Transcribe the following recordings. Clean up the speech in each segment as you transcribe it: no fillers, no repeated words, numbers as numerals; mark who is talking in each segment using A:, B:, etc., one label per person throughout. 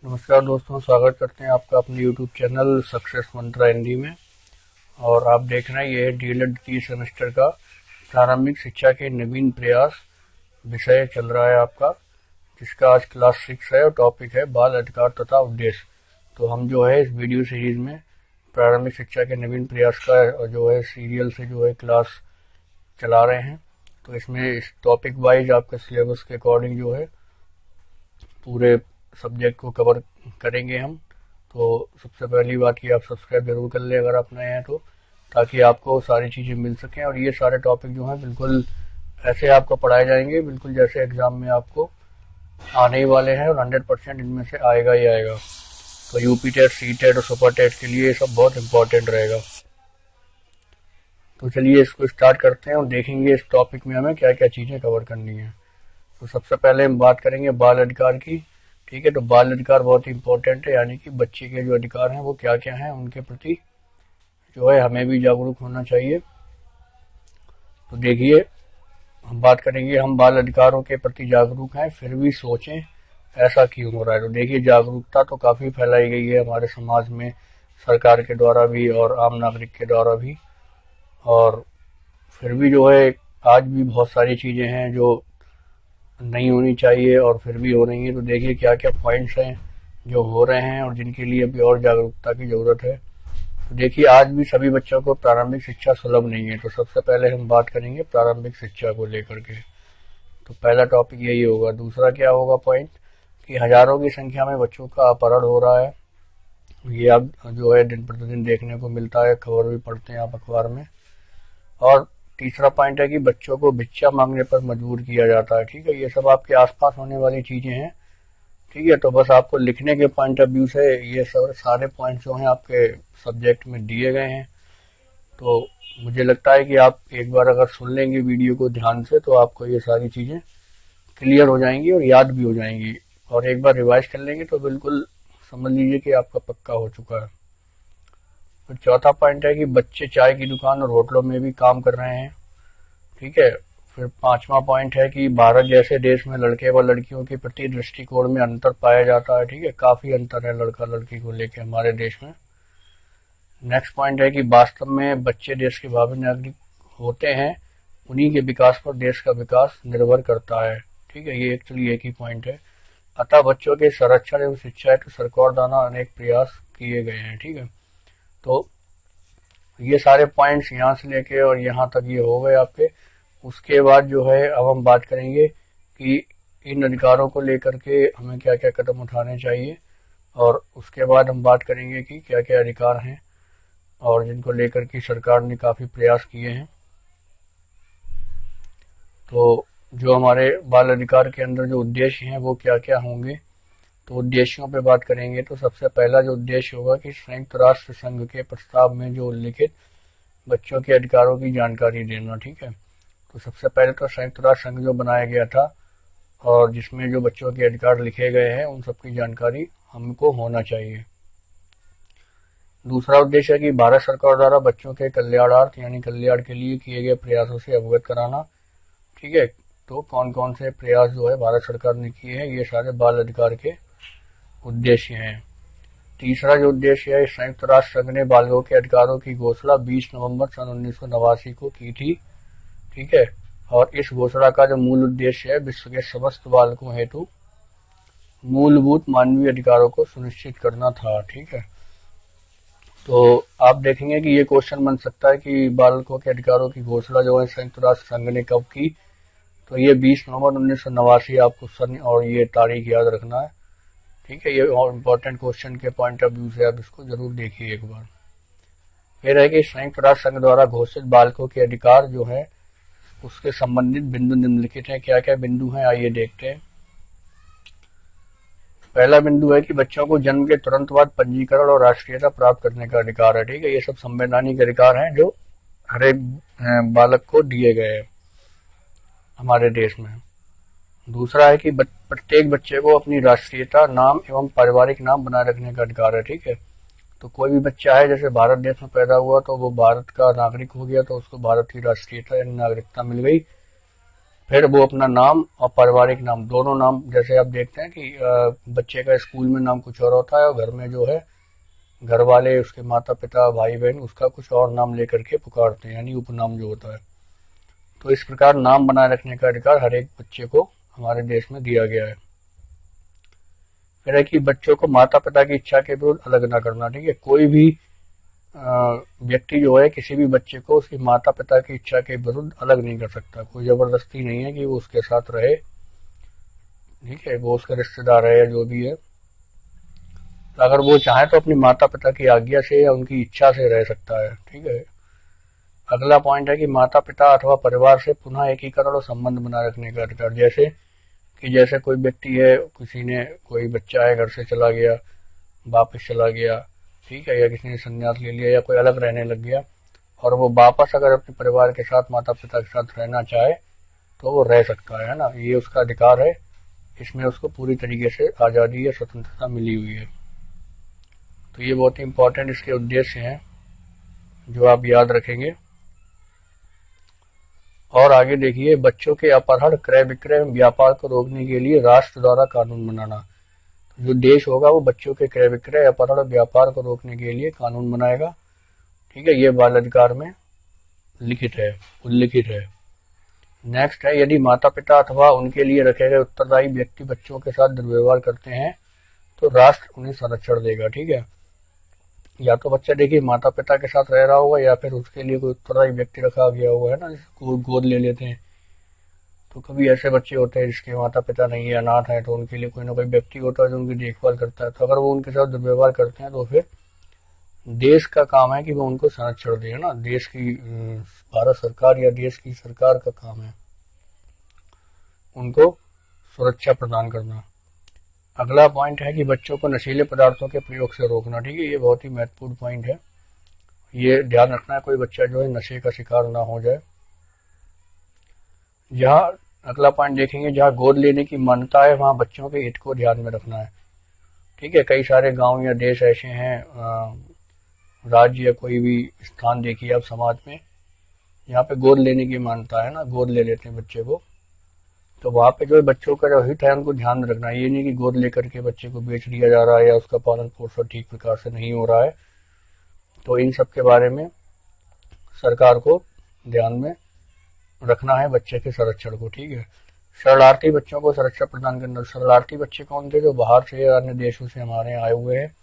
A: नमस्कार दोस्तों, स्वागत करते हैं आपका अपने YouTube चैनल सक्सेस मंत्रा हिंदी में। और आप देख रहे हैं ये डीएलएड द्वितीय सेमेस्टर का प्रारंभिक शिक्षा के नवीन प्रयास विषय चल रहा है आपका, जिसका आज क्लास 6 है और टॉपिक है बाल अधिकार तथा उद्देश्य। तो हम जो है इस वीडियो सीरीज में प्रारंभिक शिक्षा के नवीन प्रयास का जो है सीरियल से जो है क्लास चला रहे हैं। तो इसमें इस टॉपिक वाइज आपके सिलेबस के अकॉर्डिंग जो है पूरे सब्जेक्ट को कवर करेंगे हम। तो सबसे पहली बात कि आप सब्सक्राइब जरूर कर लें अगर आप नए हैं तो, ताकि आपको सारी चीज़ें मिल सकें। और ये सारे टॉपिक जो हैं बिल्कुल ऐसे आपको पढ़ाए जाएंगे बिल्कुल जैसे एग्जाम में आपको आने ही वाले हैं, और 100% इनमें से आएगा ही आएगा। तो यूपी टेट, सी टेट और सुपर टेट के लिए ये सब बहुत इंपॉर्टेंट रहेगा। तो चलिए इसको स्टार्ट करते हैं और देखेंगे इस टॉपिक में हमें क्या क्या चीज़ें कवर करनी है। तो सबसे पहले हम बात करेंगे बाल अधिकार की। ठीक है, तो बाल अधिकार बहुत ही इंपॉर्टेंट है, यानी कि बच्चे के जो अधिकार हैं वो क्या क्या हैं, उनके प्रति जो है हमें भी जागरूक होना चाहिए। तो देखिए, हम बात करेंगे हम बाल अधिकारों के प्रति जागरूक हैं फिर भी सोचें ऐसा क्यों हो रहा है। तो देखिए, जागरूकता तो काफ़ी फैलाई गई है हमारे समाज में, सरकार के द्वारा भी और आम नागरिक के द्वारा भी, और फिर भी जो है आज भी बहुत सारी चीज़ें हैं जो नहीं होनी चाहिए और फिर भी हो रही हैं। तो देखिए क्या क्या पॉइंट्स हैं जो हो रहे हैं और जिनके लिए अभी और जागरूकता की ज़रूरत है। तो देखिए, आज भी सभी बच्चों को प्रारंभिक शिक्षा सुलभ नहीं है। तो सबसे पहले हम बात करेंगे प्रारंभिक शिक्षा को लेकर के। तो पहला टॉपिक यही होगा। दूसरा क्या होगा पॉइंट कि हजारों की संख्या में बच्चों का अपहरण हो रहा है। ये अब जो है दिन प्रतिदिन देखने को मिलता है, खबर भी पढ़ते हैं आप अखबार में। और तीसरा पॉइंट है कि बच्चों को भिक्षा मांगने पर मजबूर किया जाता है। ठीक है, ये सब आपके आसपास होने वाली चीजें हैं। ठीक है, तो बस आपको लिखने के पॉइंट ऑफ व्यू से ये सब सारे पॉइंट जो हैं आपके सब्जेक्ट में दिए गए हैं। तो मुझे लगता है कि आप एक बार अगर सुन लेंगे वीडियो को ध्यान से तो आपको ये सारी चीजें क्लियर हो जाएंगी और याद भी हो जाएंगी। और एक बार रिवाइज कर लेंगे तो बिल्कुल समझ लीजिए कि आपका पक्का हो चुका है। फिर चौथा पॉइंट है कि बच्चे चाय की दुकान और होटलों में भी काम कर रहे हैं। ठीक है, फिर पांचवा पॉइंट है कि भारत जैसे देश में लड़के व लड़कियों के प्रति दृष्टिकोण में अंतर पाया जाता है। ठीक है, काफी अंतर है लड़का लड़की को लेकर हमारे देश में। नेक्स्ट पॉइंट है कि वास्तव में बच्चे देश के भावी नागरिक होते हैं, उन्हीं के विकास पर देश का विकास निर्भर करता है। ठीक है, ये एक्चुअली एक ही पॉइंट है। अतः बच्चों के संरक्षण एवं शिक्षा हेतु सरकार द्वारा अनेक प्रयास किए गए हैं। ठीक है, तो ये सारे पॉइंट्स यहाँ से लेके और यहाँ तक ये हो गए आपके। उसके बाद जो है अब हम बात करेंगे कि इन अधिकारों को लेकर के हमें क्या क्या कदम उठाने चाहिए, और उसके बाद हम बात करेंगे कि क्या क्या अधिकार हैं और जिनको लेकर के सरकार ने काफ़ी प्रयास किए हैं। तो जो हमारे बाल अधिकार के अंदर जो उद्देश्य हैं वो क्या क्या होंगे, तो उद्देश्यों पे बात करेंगे। तो सबसे पहला जो उद्देश्य होगा कि संयुक्त राष्ट्र संघ के प्रस्ताव में जो उल्लिखित बच्चों के अधिकारों की जानकारी देना। ठीक है, तो सबसे पहले तो संयुक्त राष्ट्र संघ जो बनाया गया था और जिसमें जो बच्चों के अधिकार लिखे गए हैं उन सबकी जानकारी हमको होना चाहिए। दूसरा उद्देश्य है कि भारत सरकार द्वारा बच्चों के कल्याणार्थ यानी कल्याण के लिए किए गए प्रयासों से अवगत कराना। ठीक है, तो कौन कौन से प्रयास जो है भारत सरकार ने किए हैं, ये सारे बाल अधिकार के उद्देश्य हैं। तीसरा जो उद्देश्य है, संयुक्त राष्ट्र संघ ने बालकों के अधिकारों की घोषणा 20 नवंबर सन 1989 को की थी। ठीक है, और इस घोषणा का जो मूल उद्देश्य है विश्व के समस्त बालकों हेतु मूलभूत मानवीय अधिकारों को सुनिश्चित करना था। ठीक है, तो आप देखेंगे कि ये क्वेश्चन बन सकता है कि बालकों के अधिकारों की घोषणा जो है संयुक्त राष्ट्र संघ ने कब की, तो ये 20 नवंबर 1989 आपको सन और ये तारीख याद रखना है। ठीक है, ये और इम्पोर्टेंट क्वेश्चन के पॉइंट ऑफ व्यू से आप इसको जरूर देखिए एक बार। फिर है कि संयुक्त राष्ट्र संघ द्वारा घोषित बालकों के अधिकार जो है उसके संबंधित बिंदु निम्नलिखित हैं। क्या क्या बिंदु हैं आइए देखते हैं। पहला बिंदु है कि बच्चों को जन्म के तुरंत बाद पंजीकरण और राष्ट्रीयता प्राप्त करने का अधिकार है। ठीक है, ये सब संवैधानिक अधिकार हैं जो हर एक बालक को दिए गए हैं हमारे देश में। दूसरा है कि प्रत्येक बच्चे को अपनी राष्ट्रीयता, नाम एवं पारिवारिक नाम बनाए रखने का अधिकार है। ठीक है, तो कोई भी बच्चा है जैसे भारत देश में पैदा हुआ तो वो भारत का नागरिक हो गया, तो उसको भारत की राष्ट्रीयता यानी नागरिकता मिल गई। फिर वो अपना नाम और पारिवारिक नाम, दोनों नाम, जैसे आप देखते हैं कि बच्चे का स्कूल में नाम कुछ और होता है और घर में जो है घर वाले, उसके माता पिता भाई बहन उसका कुछ और नाम लेकर के पुकारते हैं, यानी उपनाम जो होता है। तो इस प्रकार नाम बनाए रखने का अधिकार हर एक बच्चे को हमारे देश में दिया गया है। फिर है कि बच्चों को माता पिता की इच्छा के विरुद्ध अलग ना करना, ठीक है। कोई भी व्यक्ति जो है किसी भी बच्चे को उसकी माता पिता की इच्छा के विरुद्ध अलग नहीं कर सकता। कोई जबरदस्ती नहीं है कि वो उसके साथ रहे, ठीक है, वो उसका रिश्तेदार है या जो भी है। तो अगर वो चाहे तो अपनी माता पिता की आज्ञा से या उनकी इच्छा से रह सकता है, ठीक है। अगला पॉइंट है कि माता पिता अथवा परिवार से पुनः एकीकरण और संबंध बनाए रखने का अधिकार। जैसे कोई व्यक्ति है, किसी ने, कोई बच्चा है घर से चला गया, वापस चला गया, ठीक है, या किसी ने संन्यास ले लिया या कोई अलग रहने लग गया और वो वापस अगर अपने परिवार के साथ माता पिता के साथ रहना चाहे तो वो रह सकता है ना, ये उसका अधिकार है। इसमें उसको पूरी तरीके से आज़ादी या स्वतंत्रता मिली हुई है। तो ये बहुत ही इंपॉर्टेंट इसके उद्देश्य हैं जो आप याद रखेंगे। और आगे देखिए, बच्चों के अपहरण, क्रय विक्रय, व्यापार को रोकने के लिए राष्ट्र द्वारा कानून बनाना। जो देश होगा वो बच्चों के क्रय विक्रय, अपहरण और व्यापार को रोकने के लिए कानून बनाएगा, ठीक है। ये बाल अधिकार में लिखित है, उल्लिखित है। नेक्स्ट है, यदि माता पिता अथवा उनके लिए रखे गए उत्तरदायी व्यक्ति बच्चों के साथ दुर्व्यवहार करते हैं तो राष्ट्र उन्हें संरक्षण देगा, ठीक है। या तो बच्चा देखिए माता पिता के साथ रह रहा होगा या फिर उसके लिए कोई उत्तरदायी व्यक्ति रखा गया हुआ है ना, जिसको गोद ले लेते हैं। तो कभी ऐसे बच्चे होते हैं जिसके माता पिता नहीं है, अनाथ है, तो उनके लिए कोई ना कोई व्यक्ति होता है जो उनकी देखभाल करता है। तो अगर वो उनके साथ दुर्व्यवहार करते हैं तो फिर देश का काम है कि वो उनको संरक्षण दे, है ना। देश की, भारत सरकार या देश की सरकार का काम है उनको सुरक्षा प्रदान करना। अगला पॉइंट है कि बच्चों को नशीले पदार्थों के प्रयोग से रोकना, ठीक है। ये बहुत ही महत्वपूर्ण पॉइंट है, ये ध्यान रखना है कोई बच्चा जो है नशे का शिकार ना हो जाए। जहाँ अगला पॉइंट देखेंगे, जहाँ गोद लेने की मान्यता है वहाँ बच्चों के हित को ध्यान में रखना है, ठीक है। कई सारे गांव या देश ऐसे हैं, राज्य या कोई भी स्थान देखिए आप समाज में, यहाँ पे गोद लेने की मान्यता है ना, गोद ले लेते हैं बच्चे को। तो वहाँ पे जो है बच्चों का जो हित है उनको ध्यान में रखना है। ये नहीं कि गोद लेकर के बच्चे को बेच दिया जा रहा है या उसका पालन पोषण ठीक प्रकार से नहीं हो रहा है। तो इन सब के बारे में सरकार को ध्यान में रखना है बच्चे के संरक्षण को, ठीक है। शरणार्थी बच्चों को सुरक्षा प्रदान करना। शरणार्थी बच्चे कौन थे? जो बाहर से या अन्य देशों से हमारे यहाँ आए हुए हैं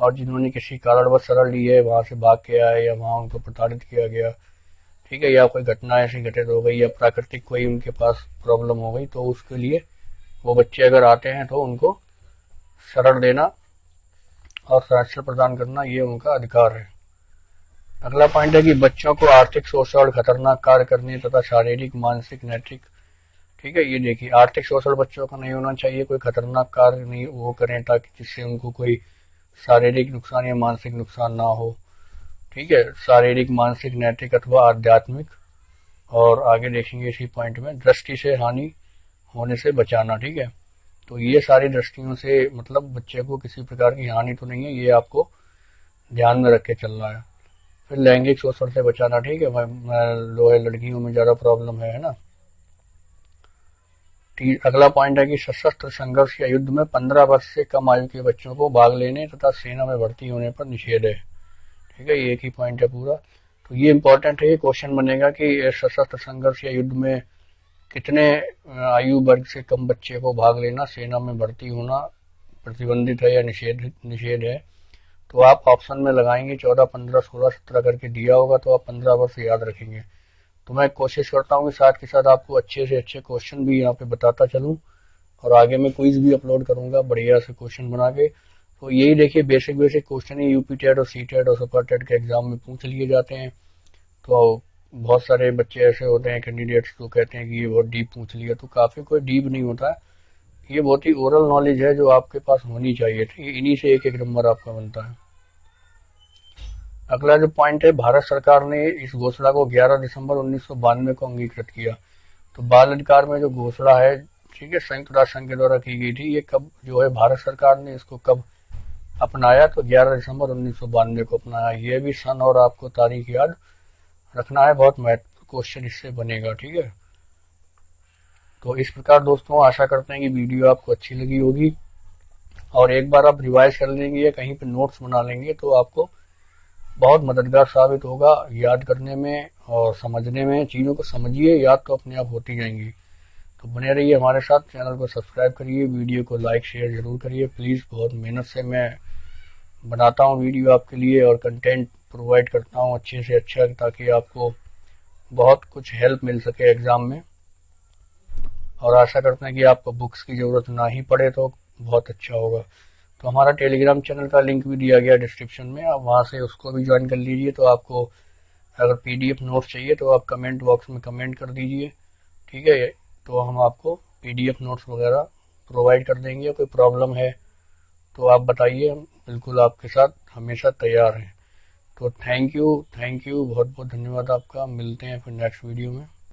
A: और जिन्होंने किसी कारणवश शरण ली है, वहां से भाग के आए या वहां उनको प्रताड़ित किया गया, ठीक है, या कोई घटना ऐसी घटित हो गई या प्राकृतिक कोई उनके पास प्रॉब्लम हो गई, तो उसके लिए वो बच्चे अगर आते हैं तो उनको शरण देना और संरक्षण प्रदान करना ये उनका अधिकार है। अगला पॉइंट है कि बच्चों को आर्थिक शोषण, खतरनाक कार्य करने तथा शारीरिक, मानसिक, नैतिक, ठीक है, ये देखिए आर्थिक शोषण बच्चों का नहीं होना चाहिए, कोई खतरनाक कार्य नहीं वो करें ताकि जिससे उनको कोई शारीरिक नुकसान या मानसिक नुकसान ना हो, ठीक है। शारीरिक, मानसिक, नैतिक अथवा आध्यात्मिक। और आगे देखेंगे इसी पॉइंट में, दृष्टि से हानि होने से बचाना, ठीक है। तो ये सारी दृष्टियों से मतलब बच्चे को किसी प्रकार की हानि तो नहीं है, ये आपको ध्यान में रख के चलना है। फिर लैंगिक शोषण से बचाना, ठीक है, लड़कियों में ज्यादा प्रॉब्लम है ना। अगला पॉइंट है कि सशस्त्र संघर्ष या युद्ध में 15 वर्ष से कम आयु के बच्चों को भाग लेने तथा सेना में भर्ती होने पर निषेध है, ठीक है। ये एक ही पॉइंट है पूरा। तो ये इंपॉर्टेंट है, ये क्वेश्चन बनेगा कि सशस्त्र संघर्ष या युद्ध में कितने आयु वर्ग से कम बच्चे को भाग लेना, सेना में भर्ती होना प्रतिबंधित है या निषेध है। तो आप ऑप्शन में लगाएंगे 14, 15, 16, 17 करके दिया होगा तो आप 15 वर्ष याद रखेंगे। तो मैं कोशिश करता हूँ कि साथ के साथ आपको अच्छे से अच्छे क्वेश्चन भी यहाँ पे बताता चलूँ और आगे मैं क्विज भी अपलोड करूंगा बढ़िया से क्वेश्चन बना के। तो यही देखिए बेसिक क्वेश्चन ही यूपी टेट और सी टेट और सुपर टेट के एग्जाम में पूछ लिए जाते हैं। तो बहुत सारे बच्चे ऐसे होते हैं कैंडिडेट्स तो कहते हैं कि ये बहुत डीप पूछ लिया, तो काफी कोई डीप नहीं होता है, ये बहुत ही ओरल नॉलेज है जो आपके पास होनी चाहिए थी, इन्हीं से एक नंबर आपका बनता है। अगला जो पॉइंट है, भारत सरकार ने इस घोषणा को 11 दिसंबर 1992 को अंगीकृत किया। तो बाल अधिकार में जो घोषणा है, ठीक है, संयुक्त राष्ट्र संघ के द्वारा की गई थी, ये कब जो है भारत सरकार ने इसको कब अपनाया? तो 11 दिसंबर 1992 को अपनाया। ये भी सन और आपको तारीख याद रखना है, बहुत महत्वपूर्ण क्वेश्चन इससे बनेगा, ठीक है। तो इस प्रकार दोस्तों आशा करते हैं कि वीडियो आपको अच्छी लगी होगी, और एक बार आप रिवाइज कर लेंगे या कहीं पे नोट्स बना लेंगे तो आपको बहुत मददगार साबित होगा याद करने में और समझने में। चीज़ों को समझिए, याद तो अपने आप होती जाएंगी। तो बने रहिए हमारे साथ, चैनल को सब्सक्राइब करिए, वीडियो को लाइक शेयर जरूर करिए प्लीज़। बहुत मेहनत से मैं बनाता हूँ वीडियो आपके लिए और कंटेंट प्रोवाइड करता हूँ अच्छे से अच्छा, ताकि आपको बहुत कुछ हेल्प मिल सके एग्ज़ाम में। और आशा करते हैं कि आपको बुक्स की ज़रूरत ना ही पड़े तो बहुत अच्छा होगा। तो हमारा टेलीग्राम चैनल का लिंक भी दिया गया डिस्क्रिप्शन में, आप वहाँ से उसको भी ज्वाइन कर लीजिए। तो आपको अगर पीडीएफ नोट्स चाहिए तो आप कमेंट बॉक्स में कमेंट कर दीजिए, ठीक है। तो हम आपको पीडीएफ नोट्स वगैरह प्रोवाइड कर देंगे। कोई प्रॉब्लम है तो आप बताइए, हम बिल्कुल आपके साथ हमेशा तैयार हैं। तो थैंक यू बहुत बहुत धन्यवाद आपका। मिलते हैं फिर नेक्स्ट वीडियो में।